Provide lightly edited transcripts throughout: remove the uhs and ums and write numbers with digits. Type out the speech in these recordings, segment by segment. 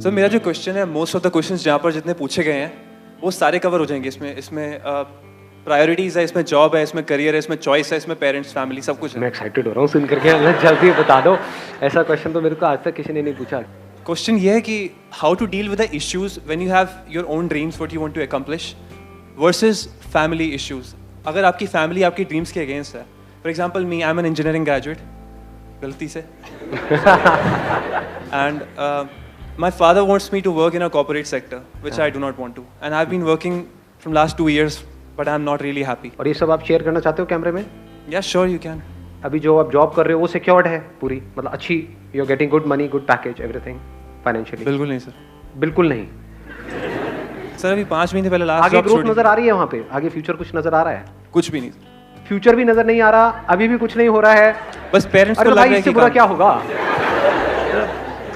तो मेरा जो क्वेश्चन है, मोस्ट ऑफ द क्वेश्चंस जहाँ पर जितने पूछे गए हैं वो सारे कवर हो जाएंगे इसमें प्रायोरिटीज़ है, इसमें जॉब है, इसमें करियर है, इसमें चॉइस है, इसमें पेरेंट्स, फैमिली, सब कुछ है। मैं एक्साइटेड हो रहा हूँ सुन करके, जल्दी बता दो। ऐसा क्वेश्चन तो मेरे को आज तक किसी ने नहीं पूछा। क्वेश्चन ये है कि how to deal with the issues when you have your own dreams what you want to accomplish versus family issues. अगर आपकी फैमिली आपकी ड्रीम्स के अगेंस्ट है, for example me, I am an engineering graduate, गलती से, and my father wants me to work in a corporate sector, which I do not want to, and I've been working from last 2 years, but I'm not really happy. और ये सब आप share करना चाहते हो कैमरे में? Yeah, sure you can. अभी जो आप जॉब कर रहे हो वो सिक्योर्ड है पूरी, मतलब अच्छी, you are getting good money, good package, everything financially? बिल्कुल नहीं सर, बिल्कुल नहीं सर। अभी 5 महीने पहले लास्ट आगे ग्रोथ नजर आ रही है वहाँ पे? आगे फ्यूचर कुछ नजर आ रहा है? कुछ भी नहीं, फ्यूचर भी नजर नहीं आ रहा, अभी भी कुछ नहीं हो रहा है, बस पेरेंट्स को लग लग रहा है कि बुरा क्या होगा।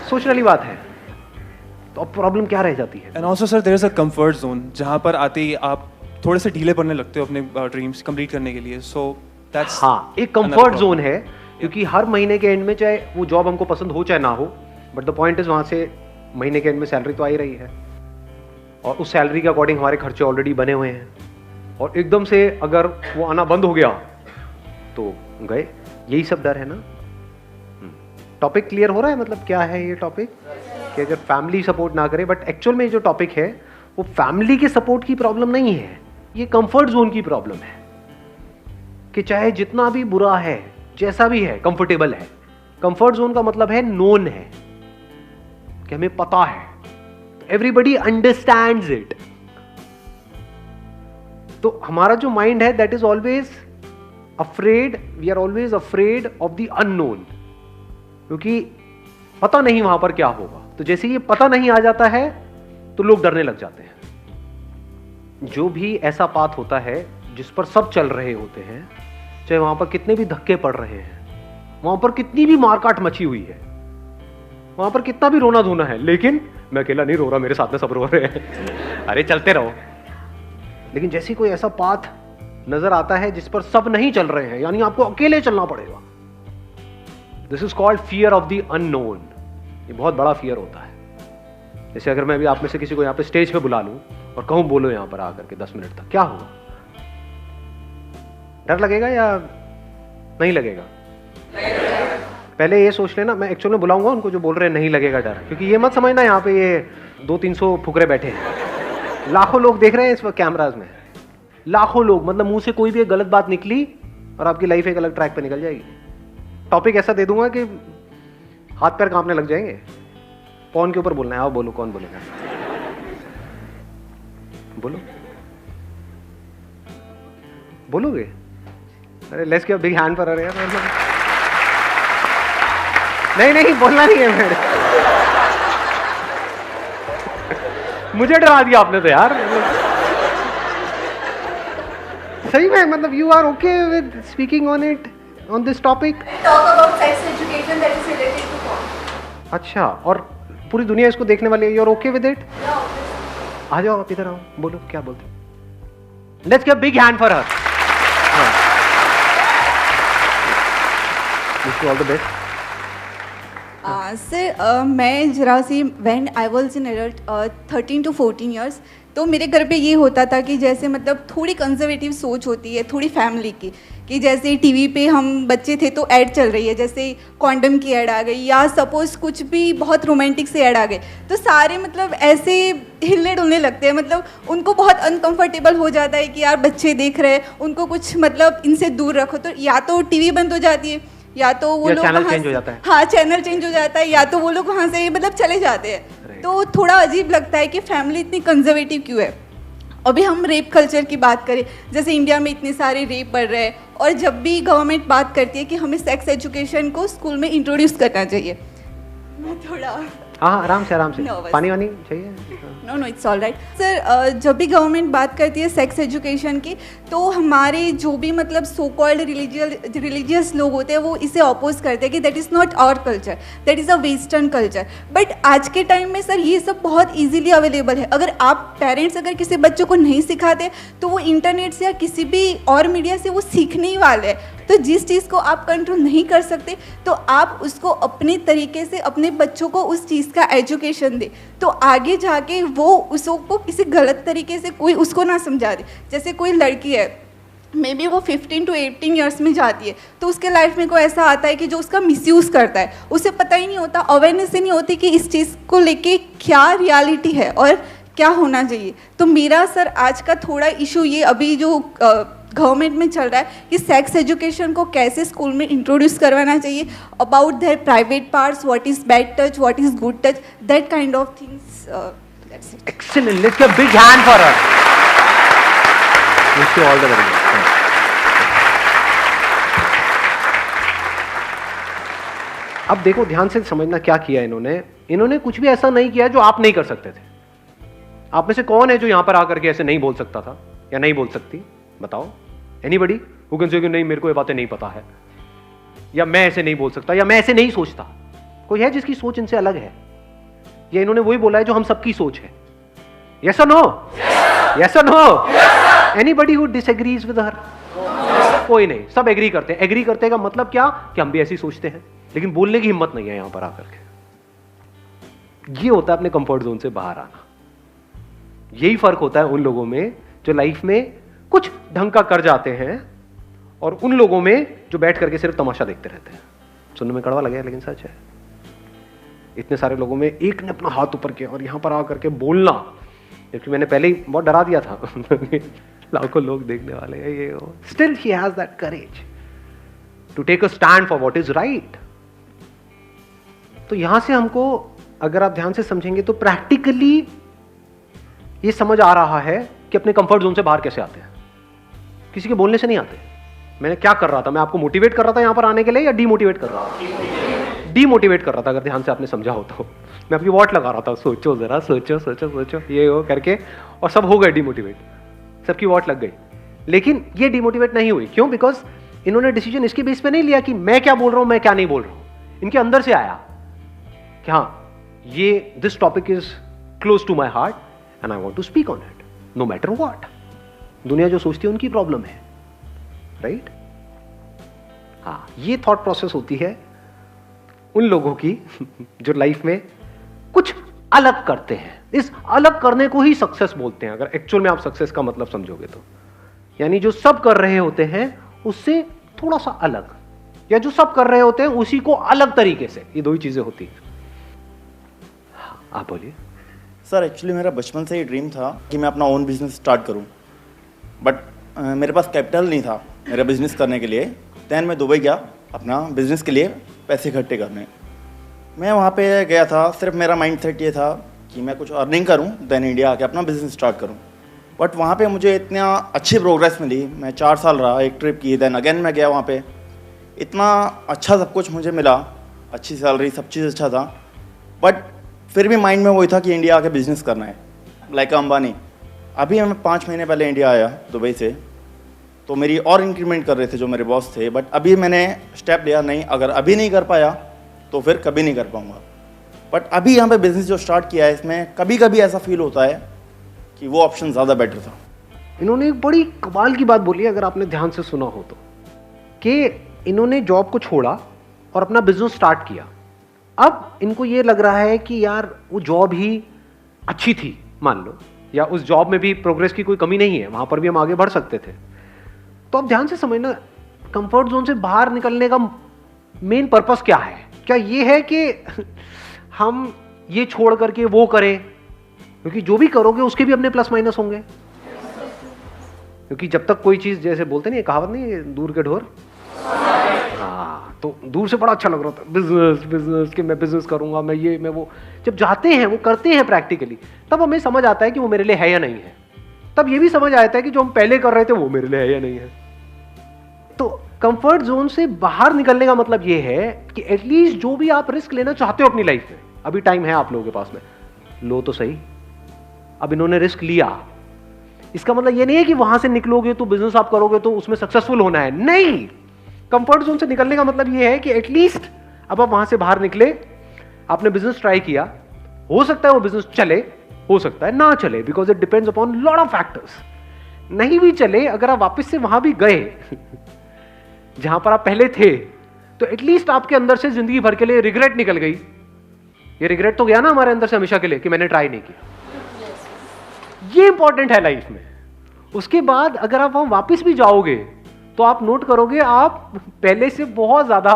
सोचने वाली बात है, तो अब प्रॉब्लम क्या रह जाती है? And also sir there is a comfort zone जहाँ पर आते ही आप थोड़े से ढीले पड़ने लगते हो अपने ड्रीम्स कंप्लीट करने के लिए। सो दैट्स, हाँ, एक कंफर्ट जोन है, क्योंकि हर महीने के एंड में चाहे वो जॉब हमको पसंद हो चाहे ना हो, बट द पॉइंट इज वहाँ से महीने के एंड में सैलरी तो आ ही रही है, और उस सैलरी के अकॉर्डिंग हमारे खर्चे ऑलरेडी बने हुए हैं, और एकदम से अगर वो आना बंद हो गया तो गए। यही सब डर है ना। टॉपिक क्लियर हो रहा है? मतलब क्या है ये टॉपिक, कि अगर फैमिली सपोर्ट ना करे, बट एक्चुअल में जो टॉपिक है वो फैमिली के सपोर्ट की प्रॉब्लम नहीं है, ये कंफर्ट जोन की प्रॉब्लम है, कि चाहे जितना भी बुरा है, जैसा भी है, कंफर्टेबल है। कंफर्ट जोन का मतलब है नोन है, कि हमें पता है, एवरीबडी अंडरस्टैंड्स इट। तो हमारा जो माइंड है that is always afraid, we are always afraid of the unknown, क्योंकि पता नहीं वहां पर क्या होगा। तो जैसे ये पता नहीं आ जाता है तो लोग डरने लग जाते हैं। जो भी ऐसा पाथ होता है जिस पर सब चल रहे होते हैं, चाहे वहां पर कितने भी धक्के पड़ रहे हैं, वहां पर कितनी भी मारकाट मची हुई है, वहां पर कितना भी रोना धोना है, लेकिन मैं अकेला नहीं रो रहा, मेरे साथ में सब रो रहे हैं। अरे चलते रहो। लेकिन जैसे कोई ऐसा पाथ नजर आता है जिस पर सब नहीं चल रहे हैं, यानी आपको अकेले चलना पड़ेगा, this is called fear of the unknown. ये बहुत बड़ा फियर होता है। जैसे अगर मैं अभी आप में से किसी को यहाँ पे स्टेज पे बुला लूं और कहूं बोलो यहाँ पर आकर के 10 मिनट तक, क्या होगा? डर लगेगा या नहीं लगेगा? पहले ये सोच लेना, मैं एक्चुअल में बुलाऊंगा उनको जो बोल रहे हैं नहीं लगेगा डर, क्योंकि ये मत समझना यहाँ पे ये 200-300 फुकरे बैठे हैं, लाखों लोग देख रहे हैं इस वक्त कैमराज में, लाखों लोग। मतलब मुंह से कोई भी एक गलत बात निकली और आपकी लाइफ एक अलग ट्रैक पे निकल जाएगी। टॉपिक ऐसा दे दूंगा कि हाथ पैर कांपने लग जाएंगे। कौन के ऊपर बोलना है? आओ बोलो, कौन बोलेगा? बोलो, बोलोगे? अरे let's give a big hand for her यार। नहीं बोलना नहीं है मेरे। मुझे डरा दिया आपने तो यार। सही में, मतलब you are okay with speaking on it, on this topic? Talk about sex education that is related to porn. अच्छा, और पूरी दुनिया इसको देखने वाली है, you are okay with it? Yeah, obviously. आ जाओ आप इधर आओ, बोलो क्या बोलते? Let's give a big hand for her. Wish you all the best. Sir मैं जरा see when I was in adult 13 to 14 years, तो मेरे घर पे ये होता था कि जैसे मतलब थोड़ी कंजर्वेटिव सोच होती है थोड़ी फैमिली की, कि जैसे टीवी पे हम बच्चे थे तो ऐड चल रही है, जैसे कॉन्डम की ऐड आ गई या सपोज कुछ भी बहुत रोमांटिक से ऐड आ गए, तो सारे मतलब ऐसे हिलने डुलने लगते हैं, मतलब उनको बहुत अनकंफर्टेबल हो जाता है कि यार बच्चे देख रहे हैं, उनको कुछ मतलब इनसे दूर रखो। तो या तो टीवी बंद हो जाती है, या तो वो लोग चैनल चेंज हो जाता है। हाँ, चैनल चेंज हो जाता है, या तो वो लोग वहाँ से मतलब चले जाते हैं। तो थोड़ा अजीब लगता है कि फैमिली इतनी कंजर्वेटिव क्यों है। अभी हम रेप कल्चर की बात करें, जैसे इंडिया में इतने सारे रेप बढ़ रहे हैं, और जब भी गवर्नमेंट बात करती है कि हमें सेक्स एजुकेशन को स्कूल में इंट्रोड्यूस करना चाहिए, मैं थोड़ा हाँ आराम से Nervous. पानी वानी चाहिए? No it's all right sir. जब भी गवर्नमेंट बात करती है सेक्स एजुकेशन की, तो हमारे जो भी मतलब सो कॉल्ड रिलीजियस लोग होते हैं वो इसे अपोज करते हैं कि that is not our culture, that is a western culture. But आज के टाइम में सर ये सब बहुत ईजिली अवेलेबल है। अगर आप पेरेंट्स अगर किसी बच्चों को नहीं सिखाते तो वो इंटरनेट से या किसी भी और मीडिया से वो सीखने ही वाले हैं। तो जिस चीज़ को आप कंट्रोल नहीं कर सकते तो आप उसको अपने तरीके से अपने बच्चों को उस चीज़ का एजुकेशन दे, तो आगे जाके वो उसको किसी गलत तरीके से कोई उसको ना समझा दे। जैसे कोई लड़की है, मे बी वो 15 to 18 ईयर्स में जाती है, तो उसके लाइफ में कोई ऐसा आता है कि जो उसका मिसयूज़ करता है, उसे पता ही नहीं होता, अवेयरनेस ही नहीं होती कि इस चीज़ को लेके क्या रियलिटी है और क्या होना चाहिए। तो मेरा सर आज का थोड़ा इशू ये अभी जो गवर्नमेंट में चल रहा है कि सेक्स एजुकेशन को कैसे स्कूल में इंट्रोड्यूस करवाना चाहिए, about their private parts, what is bad touch, what is good touch, that kind of things. That's it. Excellent. Let's give a big hand for her. Wish you all the very best. अब देखो, ध्यान से समझना क्या किया इन्होंने कुछ भी ऐसा नहीं किया जो आप नहीं कर सकते थे। आप में से कौन है जो यहां पर आकर के ऐसे नहीं बोल सकता था या नहीं बोल सकती? बताओ। एनीबडी हु कैन से कि नहीं मेरे को ये बातें नहीं पता है, या मैं ऐसे नहीं बोल सकता, या मैं ऐसे नहीं सोचता? कोई है जिसकी सोच इनसे अलग है? या इन्होंने वही बोला है जो हम सबकी सोच है? यस और नो? यस और no? Anybody who disagrees with her? कोई नहीं, सब एग्री करते हैं। एग्री करते का मतलब क्या कि हम भी ऐसी सोचते हैं, लेकिन बोलने की हिम्मत नहीं है यहां पर आकर के। ये होता है अपने कंफर्ट जोन से बाहर आना। यही फर्क होता है उन लोगों में जो लाइफ में कुछ ढंग का कर जाते हैं और उन लोगों में जो बैठ करके सिर्फ तमाशा देखते रहते हैं। सुनने में कड़वा लगे लेकिन सच है। इतने सारे लोगों में एक ने अपना हाथ ऊपर किया और यहां पर आकर के बोलना, क्योंकि मैंने पहले ही बहुत डरा दिया था लाखों लोग देखने वाले हैं ये वो, still he has that courage to take a stand for what is right. तो यहां से हमको अगर आप ध्यान से समझेंगे तो प्रैक्टिकली ये समझ आ रहा है कि अपने कंफर्ट जोन से बाहर कैसे आते हैं। किसी के बोलने से नहीं आते। मैंने क्या कर रहा था? मैं आपको मोटिवेट कर रहा था यहां पर आने के लिए या डीमोटिवेट कर रहा था? डीमोटिवेट कर रहा था, अगर ध्यान से आपने समझा हो तो। मैं आपकी वॉट लगा रहा था, सोचो जरा, सोचो सोचो सोचो, ये वो करके, और सब हो गए डीमोटिवेट, सबकी वॉट लग गई। लेकिन ये डीमोटिवेट नहीं हुई। क्यों? बिकॉज इन्होंने डिसीजन इसके बेस पे नहीं लिया कि मैं क्या बोल रहा हूं, मैं क्या नहीं बोल रहा हूं। इनके अंदर से आया कि हाँ, ये this topic is close to my heart and I want to speak on it no matter what. दुनिया जो सोचती है उनकी प्रॉब्लम है, राइट? हाँ, ये थॉट प्रोसेस होती है उन लोगों की जो लाइफ में कुछ अलग करते हैं। इस अलग करने को ही सक्सेस बोलते हैं, अगर एक्चुअल में आप सक्सेस का मतलब समझोगे तो। यानी जो सब कर रहे होते हैं उससे थोड़ा सा अलग, या जो सब कर रहे होते हैं उसी को अलग तरीके से। ये दो ही चीजें होती हैं। हाँ, आप बोलिए। सर, एक्चुअली मेरा बचपन से ही ड्रीम था कि मैं अपना ओन बिजनेस स्टार्ट करूं, बट मेरे पास कैपिटल नहीं था मेरा बिजनेस करने के लिए। दैन मैं दुबई गया अपना बिजनेस के लिए पैसे इकट्ठे करने। मैं वहाँ पे गया था, सिर्फ मेरा माइंडसेट ये था कि मैं कुछ अर्निंग करूँ, दैन इंडिया आके अपना बिजनेस स्टार्ट करूँ। बट वहाँ पे मुझे इतना अच्छी प्रोग्रेस मिली। मैं 4 साल रहा, एक ट्रिप की, दैन अगेन मैं गया वहाँ पे, इतना अच्छा सब कुछ मुझे मिला, अच्छी सैलरी, सब चीज़ अच्छा था। बट फिर भी माइंड में वही था कि इंडिया आके बिजनेस करना है, लाइक अंबानी। अभी मैं 5 महीने पहले इंडिया आया दुबई से, तो मेरी और इंक्रीमेंट कर रहे थे जो मेरे बॉस थे। बट अभी मैंने स्टेप लिया, नहीं, अगर अभी नहीं कर पाया तो फिर कभी नहीं कर पाऊँगा। बट अभी यहाँ पे बिजनेस जो स्टार्ट किया है, इसमें कभी कभी ऐसा फील होता है कि वो ऑप्शन ज़्यादा बेटर था। इन्होंने एक बड़ी कमाल की बात बोली, अगर आपने ध्यान से सुना हो तो, कि इन्होंने जॉब को छोड़ा और अपना बिजनेस स्टार्ट किया। अब इनको ये लग रहा है कि यार वो जॉब ही अच्छी थी, मान लो, या उस जॉब में भी प्रोग्रेस की कोई कमी नहीं है, वहां पर भी हम आगे बढ़ सकते थे। तो अब ध्यान से समझना, कंफर्ट जोन से बाहर निकलने का मेन पर्पस क्या है? क्या ये है कि हम ये छोड़ करके वो करें? क्योंकि जो भी करोगे उसके भी अपने प्लस माइनस होंगे। क्योंकि जब तक कोई चीज, जैसे बोलते नहीं, कहावत नहीं, दूर के ढोर। हाँ, तो दूर से बड़ा अच्छा लग रहा था बिजनेस बिजनेस, कि मैं बिजनेस करूंगा, मैं ये मैं वो। जब जाते हैं, वो करते हैं प्रैक्टिकली, तब हमें समझ आता है कि वो मेरे लिए है या नहीं है। तब ये भी समझ आता है कि जो हम पहले कर रहे थे वो मेरे लिए है या नहीं है। तो कंफर्ट जोन से बाहर निकलने का मतलब ये है कि एटलीस्ट जो भी आप रिस्क लेना चाहते हो अपनी लाइफ में, अभी टाइम है आप लोगों के पास में, लो तो सही। अब इन्होंने रिस्क लिया, इसका मतलब ये नहीं है कि वहां से निकलोगे तो बिजनेस आप करोगे तो उसमें सक्सेसफुल होना है, नहीं। कंफर्ट जोन से निकलने का मतलब ये है कि एटलीस्ट अब आप वहां से बाहर निकले, आपने बिजनेस ट्राई किया, हो सकता है वो बिजनेस चले, हो सकता है ना चले, because it depends upon lot of factors. नहीं भी चले, अगर आप वापस से वहां भी गए जहां पर आप पहले थे, तो एटलीस्ट आपके अंदर से जिंदगी भर के लिए रिग्रेट निकल गई। ये रिग्रेट तो गया ना हमारे अंदर से हमेशा के लिए कि मैंने ट्राई नहीं किया। ये इंपॉर्टेंट है लाइफ में। उसके बाद अगर आप वहां वापस भी जाओगे तो आप नोट करोगे आप पहले से बहुत ज्यादा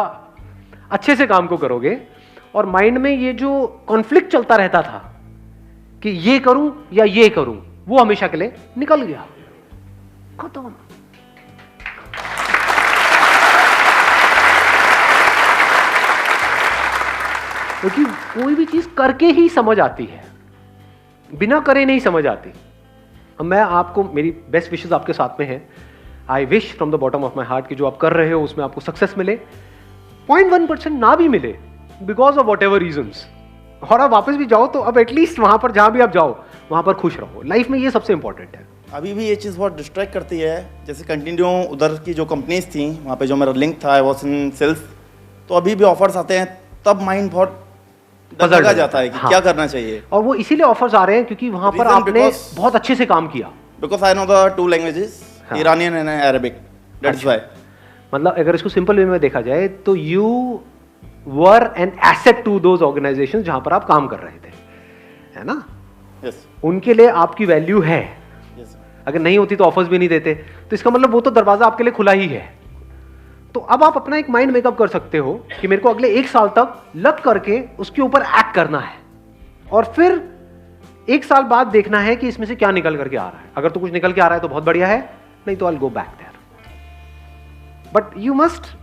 अच्छे से काम को करोगे, और माइंड में ये जो कॉन्फ्लिक्ट चलता रहता था कि ये करूं या ये करूं, वो हमेशा के लिए निकल गया, खत्म। क्योंकि कोई भी चीज करके ही समझ आती है, बिना करे नहीं समझ आती। अब मैं आपको, मेरी बेस्ट विशेस आपके साथ में है। I wish from the bottom of my heart कि जो आप कर रहे हो उसमें आपको सक्सेस मिले, 0.1% ना भी मिले because of whatever reasons, और आप वापस भी जाओ तो अब एटलीस्ट वहां पर जहां भी आप जाओ वहां पर खुश रहो। लाइफ में ये सबसे इंपॉर्टेंट है। अभी भी ये चीज़ बहुत डिस्ट्रैक्ट करती है। जैसे कंटिन्यू उधर की जो कंपनीज थी वहाँ पे जो मेरा लिंक था, आई वाज इन सेल्स, तो अभी भी ऑफर्स आते हैं तब माइंड बहुत लगा जाता है कि हाँ। क्या करना चाहिए। और वो इसीलिए ऑफर्स आ रहे हैं क्योंकि वहां पर Reason आपने because- बहुत अच्छे से काम किया। Because I know the 2 languages, हाँ। Iranian and Arabic, that's why. मतलब अगर इसको सिंपल वे में देखा जाए तो you were an asset to those organisation जहां पर आप काम कर रहे थे, है ना? यस उनके लिए आपकी वैल्यू है। यस। अगर नहीं होती तो ऑफर्स भी नहीं देते, तो इसका मतलब वो तो दरवाजा आपके लिए खुला ही है। तो अब आप अपना एक माइंड मेकअप कर सकते हो कि मेरे को अगले 1 साल तक लग करके उसके ऊपर एक्ट करना है, और फिर 1 साल बाद देखना है कि इसमें से क्या निकल करके आ रहा है। अगर तो कुछ निकल के आ रहा है तो बहुत बढ़िया है, नहीं तो I will go back there. But you must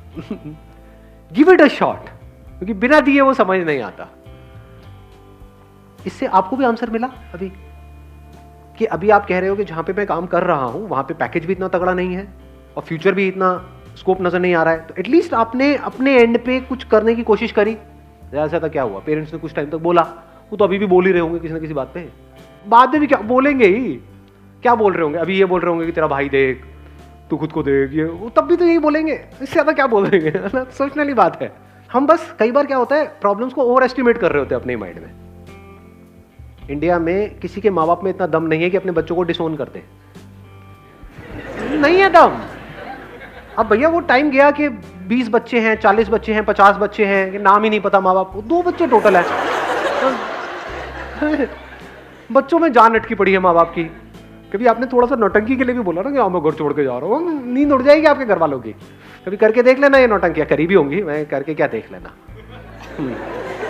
give it a shot, क्योंकि बिना दिए वो समझ नहीं आता। इससे आपको भी आंसर मिला अभी कि अभी आप कह रहे हो कि जहां पे मैं काम कर रहा हूं वहां पे पैकेज भी इतना तगड़ा नहीं है और फ्यूचर भी इतना स्कोप नजर नहीं आ रहा है, तो एटलीस्ट आपने अपने एंड पे कुछ करने की कोशिश करी। ऐसा था, क्या हुआ, पेरेंट्स ने कुछ टाइम तक बोला, वो तो अभी भी बोल ही रहे होंगे किसी ना किसी बात पे, बाद में भी क्या बोलेंगे ही, क्या बोल रहे होंगे, अभी ये बोल रहे होंगे कि तेरा भाई देख, तू खुद को देख, ये वो तब भी तो यही बोलेंगे, इससे ज्यादा क्या बोलेंगे, है ना? सोचने वाली बात है। हम बस कई बार क्या होता है, प्रॉब्लम्स को ओवर एस्टिमेट कर रहे होते हैं अपने माइंड में। इंडिया में किसी के माँ बाप में इतना दम नहीं है कि अपने बच्चों को डिसोन कर दे, नहीं है दम। अब भैया वो टाइम गया कि 20 बच्चे हैं, 40 बच्चे हैं, 50 बच्चे हैं, कि नाम ही नहीं पता माँ बाप को, 2 बच्चे टोटल है। बच्चों में जान अटकी पड़ी है माँ बाप की। कभी आपने थोड़ा सा नौटंकी के लिए भी बोला ना कि मैं घर छोड़ के जा रहा हूँ, नींद उड़ जाएगी आपके घर वालों की। कभी करके देख लेना, ये नौटंकियाँ करी भी होंगी, मैं करके क्या देख लेना।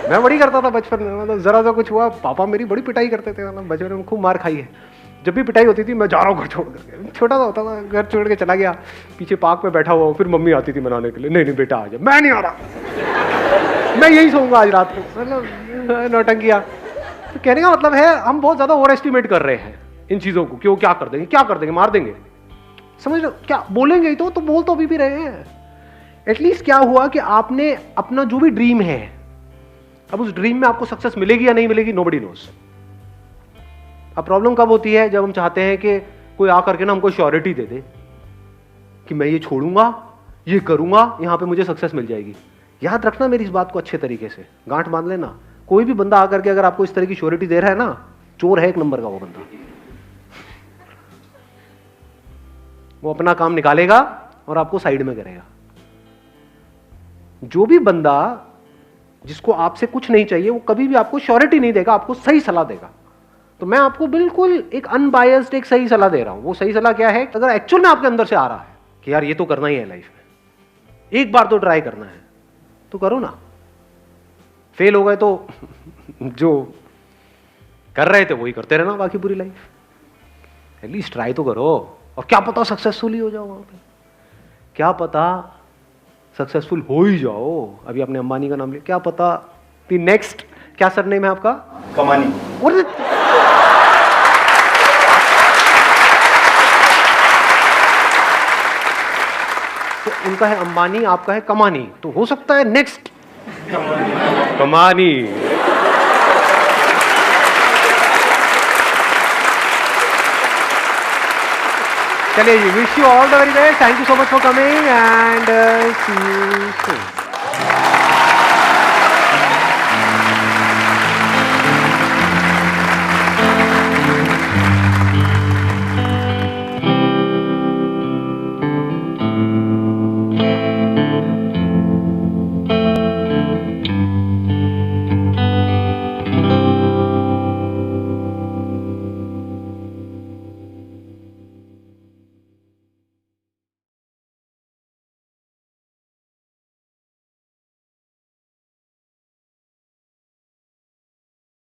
मैं बड़ी करता था बचपन में, मतलब जरा सा कुछ हुआ पापा मेरी बड़ी पिटाई करते थे, मतलब बचपन में खूब मार खाई है। जब भी पिटाई होती थी मैं जा रहा हूँ घर छोड़ करके, छोटा सा होता था, घर छोड़ के चला गया, पीछे पार्क में बैठा हुआ हूँ, फिर मम्मी आती थी मनाने के लिए, नहीं नहीं बेटा आ जा, मैं नहीं आ रहा, मैं यही सोऊंगा आज रात को, मतलब नौटंकिया। तो कहने का मतलब है हम बहुत ज्यादा ओवर एस्टिमेट कर रहे हैं इन चीजों को, क्यों, क्या कर देंगे, क्या कर देंगे, मार देंगे, समझ लो, क्या बोलेंगे ही तो बोल तो अभी भी रहे हैं। एटलीस्ट क्या हुआ कि आपने अपना जो भी ड्रीम है, अब उस ड्रीम में आपको सक्सेस मिलेगी या नहीं मिलेगी, नोबडी नोस। अब प्रॉब्लम कब होती है, जब हम चाहते हैं कि कोई आकर के ना हमको श्योरिटी दे दे कि मैं ये छोड़ूंगा, ये करूंगा, यहां पे मुझे सक्सेस मिल जाएगी। याद रखना मेरी इस बात को अच्छे तरीके से, गांठ बांध लेना, कोई भी बंदा आकर के अगर आपको इस तरह की श्योरिटी दे रहा है ना, चोर है 1 नंबर का वो बंदा। वो अपना काम निकालेगा और आपको साइड में करेगा। जो भी बंदा जिसको आपसे कुछ नहीं चाहिए वो कभी भी आपको श्योरिटी नहीं देगा, आपको सही सलाह देगा। तो मैं आपको बिल्कुल एक अनबायस्ड एक सही सलाह दे रहा हूं। वो सही सलाह क्या है, अगर एक्चुअल में आपके अंदर से आ रहा है कि यार ये तो करना ही है लाइफ में, एक बार तो ट्राई करना है, तो करो ना। फेल हो गए तो जो कर रहे थे वही करते रहना बाकी पूरी लाइफ। एटलीस्ट ट्राई तो करो, और क्या पता सक्सेसफुल ही हो जाओ वहां पे, क्या पता सक्सेसफुल हो ही जाओ। अभी आपने अंबानी का नाम लिया, क्या पता दी नेक्स्ट, क्या सरनेम है आपका, कमानी। तो उनका है अंबानी, आपका है कमानी, तो हो सकता है नेक्स्ट कमानी। चलिए जी, wish you all the very best, thank you so much for coming and see you soon.